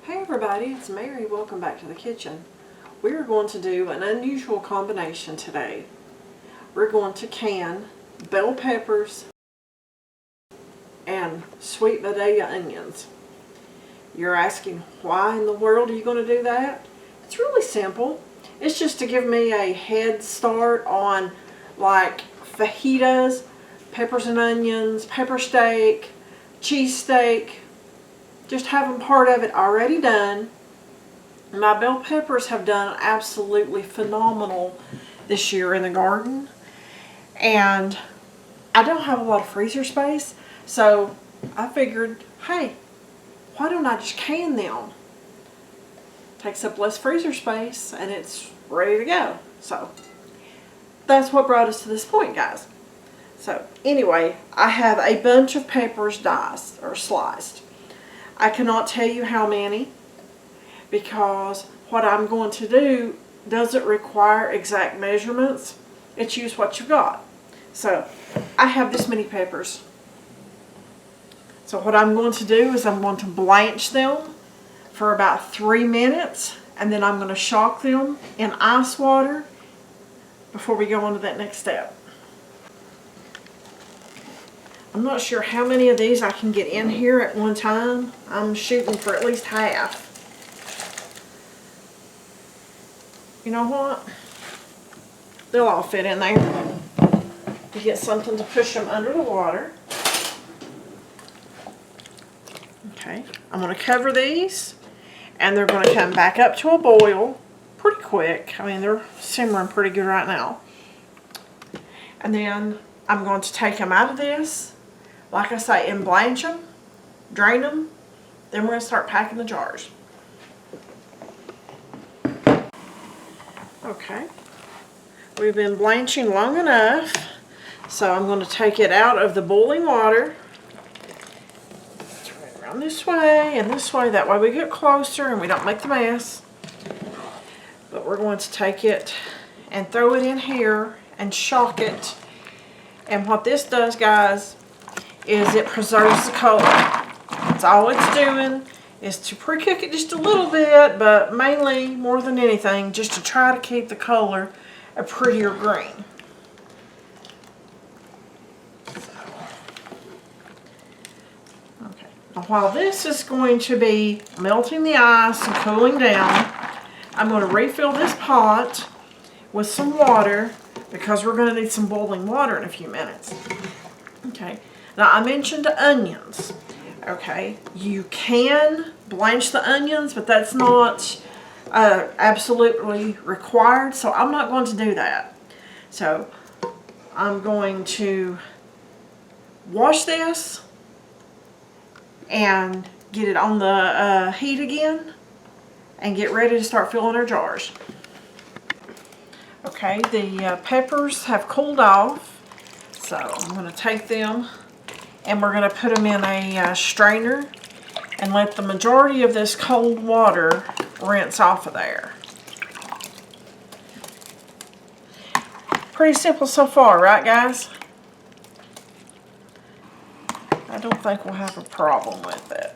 Hey everybody, it's Mary. Welcome back to the kitchen. We're going to do an unusual combination today. We're going to can bell peppers and sweet Vidalia onions. You're asking, why in the world are you going to do that? It's really simple. It's just to give me a head start on like fajitas, peppers and onions, pepper steak, cheese steak. Just having part of it already done. My bell peppers have done absolutely phenomenal this year in the garden. And I don't have a lot of freezer space, so I figured, hey, why don't I just can them? Takes up less freezer space and it's ready to go. So that's what brought us to this point, guys. So anyway, I have a bunch of peppers diced or sliced. I cannot tell you how many because what I'm going to do doesn't require exact measurements. It's use what you got. So I have this many peppers. So what I'm going to do is I'm going to blanch them for about 3 minutes, and then I'm going to shock them in ice water before we go on to that next step. I'm not sure how many of these I can get in here at one time. I'm shooting for at least half. You know what? They'll all fit in there. You get something to push them under the water. Okay, I'm going to cover these and they're going to come back up to a boil pretty quick. I mean, they're simmering pretty good right now. And then I'm going to take them out of this. Like I say, and blanch them, drain them, then we're going to start packing the jars. Okay, we've been blanching long enough, so I'm going to take it out of the boiling water. Turn it around this way and this way, that way we get closer and we don't make the mess. But we're going to take it and throw it in here and shock it. And what this does, guys, is it preserves the color. That's all it's doing, is to pre-cook it just a little bit, but mainly, more than anything, just to try to keep the color a prettier green. Okay. Now, while this is going to be melting the ice and cooling down, I'm going to refill this pot with some water because we're going to need some boiling water in a few minutes. Okay. Now, I mentioned the onions, okay? You can blanch the onions, but that's not absolutely required, so I'm not going to do that. So, I'm going to wash this and get it on the heat again and get ready to start filling our jars. Okay, the peppers have cooled off, so I'm going to take them and we're going to put them in a strainer and let the majority of this cold water rinse off of there. Pretty simple so far, right guys? I don't think we'll have a problem with it.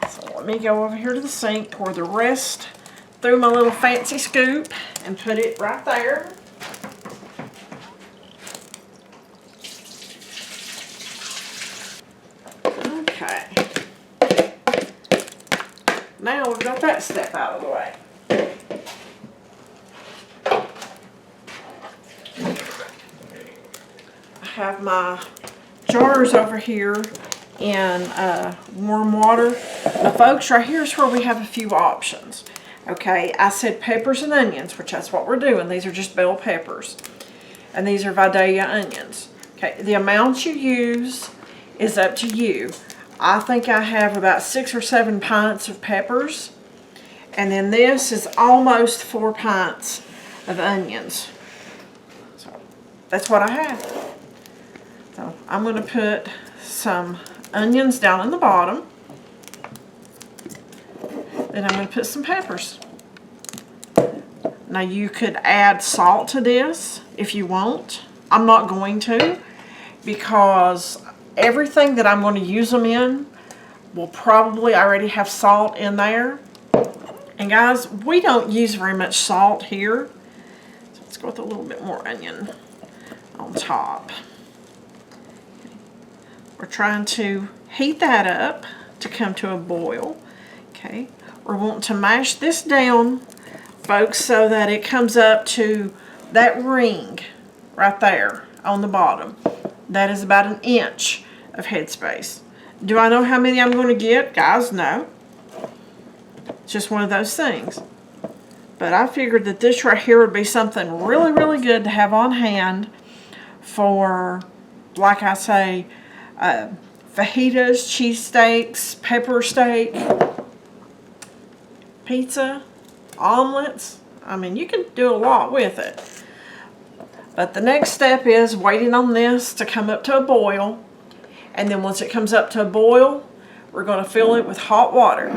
So let me go over here to the sink, pour the rest through my little fancy scoop and put it right there. Okay. Now we've got that step out of the way. I have my jars over here in warm water. Now folks, right here is where we have a few options. Okay, I said peppers and onions, which that's what we're doing. These are just bell peppers. And these are Vidalia onions. Okay, the amount you use is up to you. I think I have about 6 or 7 pints of peppers. And then this is almost 4 pints of onions. So that's what I have. So I'm going to put some onions down in the bottom. Then I'm going to put some peppers. Now you could add salt to this if you want. I'm not going to because everything that I'm going to use them in will probably already have salt in there. And guys, we don't use very much salt here. So let's go with a little bit more onion on top. We're trying to heat that up to come to a boil. Okay, we're wanting to mash this down, folks, so that it comes up to that ring right there on the bottom. That is about 1 inch of headspace. Do I know how many I'm going to get? Guys, no. It's just one of those things. But I figured that this right here would be something really, really good to have on hand for, like I say, fajitas, cheesesteaks, pepper steak, pizza, omelets. I mean, you can do a lot with it. But the next step is waiting on this to come up to a boil. And then once it comes up to a boil, we're going to fill it with hot water.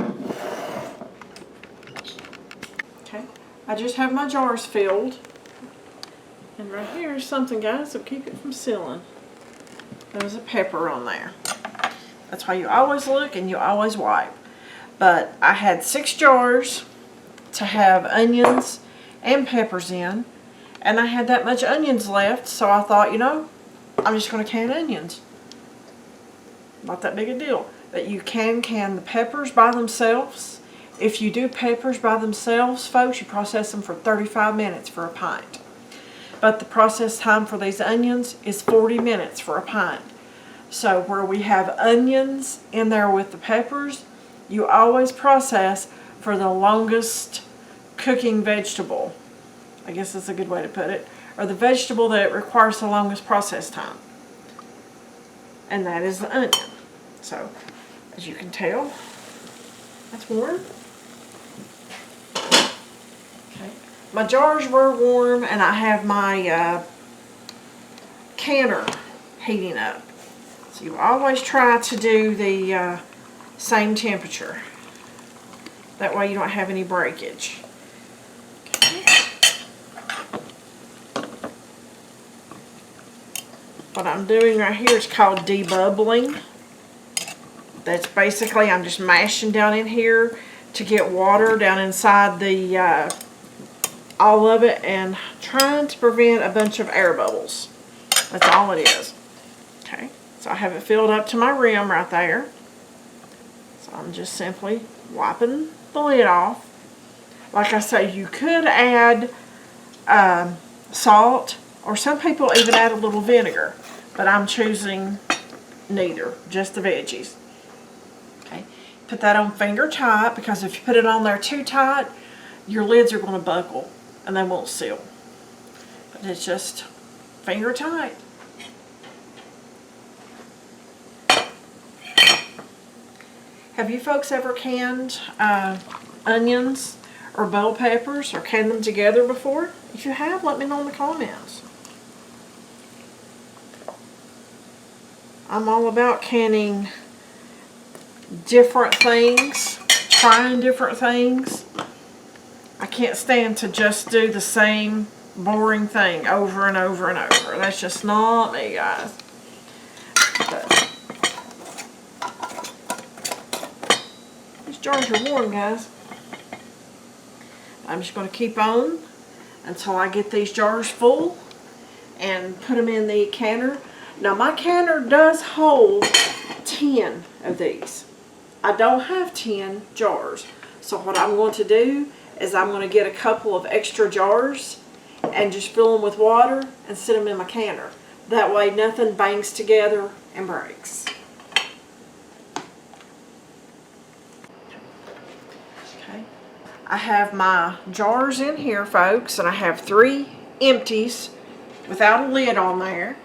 Okay, I just have my jars filled. And right here is something, guys, that'll keep it from sealing. There's a pepper on there. That's why you always look and you always wipe. But I had 6 jars to have onions and peppers in. And I had that much onions left, so I thought, you know, I'm just going to can onions. Not that big a deal. But you can the peppers by themselves. If you do peppers by themselves, folks, you process them for 35 minutes for a pint. But the process time for these onions is 40 minutes for a pint. So where we have onions in there with the peppers, you always process for the longest cooking vegetable. I guess that's a good way to put it. Or the vegetable that requires the longest process time. And that is the onion. So, as you can tell, that's warm. Okay. My jars were warm, and I have my canner heating up. So you always try to do the same temperature. That way you don't have any breakage. Okay. What I'm doing right here is called debubbling. That's basically, I'm just mashing down in here to get water down inside the all of it and trying to prevent a bunch of air bubbles. That's all it is. Okay, so I have it filled up to my rim right there. So I'm just simply wiping the lid off. Like I say, you could add salt, or some people even add a little vinegar, but I'm choosing neither, just the veggies. Okay, put that on finger tight, because if you put it on there too tight, your lids are going to buckle and they won't seal. But it's just finger tight. Have you folks ever canned onions or bell peppers or canned them together before? If you have, let me know in the comments. I'm all about canning different things, trying different things. I can't stand to just do the same boring thing over and over and over. That's just not me, guys. But these jars are warm, guys. I'm just going to keep on until I get these jars full and put them in the canner. Now my canner does hold 10 of these. I don't have 10 jars. So what I'm going to do is I'm going to get a couple of extra jars and just fill them with water and sit them in my canner. That way nothing bangs together and breaks. Okay, I have my jars in here, folks, and I have 3 empties without a lid on there.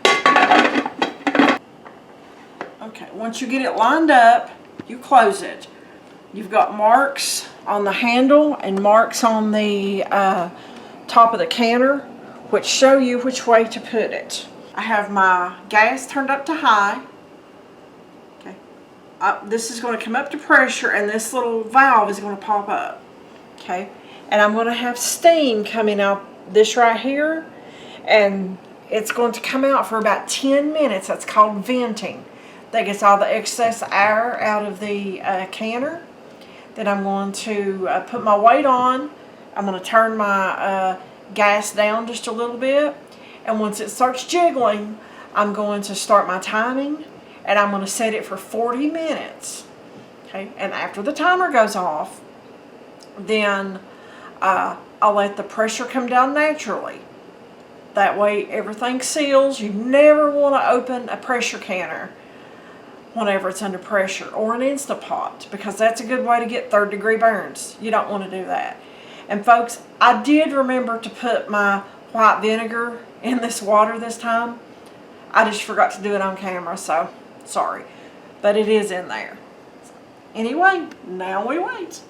Okay, once you get it lined up, you close it. You've got marks on the handle and marks on the top of the canner, which show you which way to put it. I have my gas turned up to high. Okay, this is going to come up to pressure, and this little valve is going to pop up. Okay, and I'm going to have steam coming out this right here, and it's going to come out for about 10 minutes. That's called venting. That gets all the excess air out of the canner. Then I'm going to put my weight on. I'm going to turn my gas down just a little bit. And once it starts jiggling, I'm going to start my timing. And I'm going to set it for 40 minutes. Okay, and after the timer goes off, then I'll let the pressure come down naturally. That way everything seals. You never want to open a pressure canner whenever it's under pressure, or an Instapot, because that's a good way to get 3rd-degree burns. You don't want to do that. And folks, I did remember to put my white vinegar in this water this time. I just forgot to do it on camera, so sorry. But it is in there. Anyway, now we wait.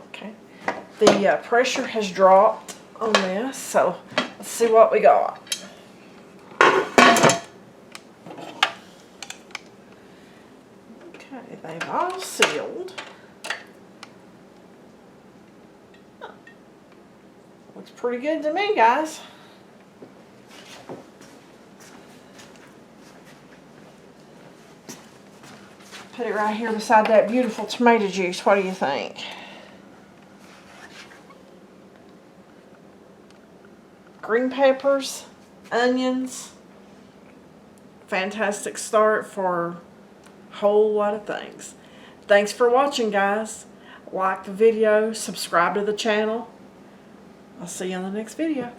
Okay. The pressure has dropped on this, so let's see what we got. Okay, they've all sealed. Looks pretty good to me, guys. Put it right here beside that beautiful tomato juice. What do you think? Green peppers, onions. Fantastic start for a whole lot of things. Thanks for watching, guys. Like the video, subscribe to the channel. I'll see you in the next video.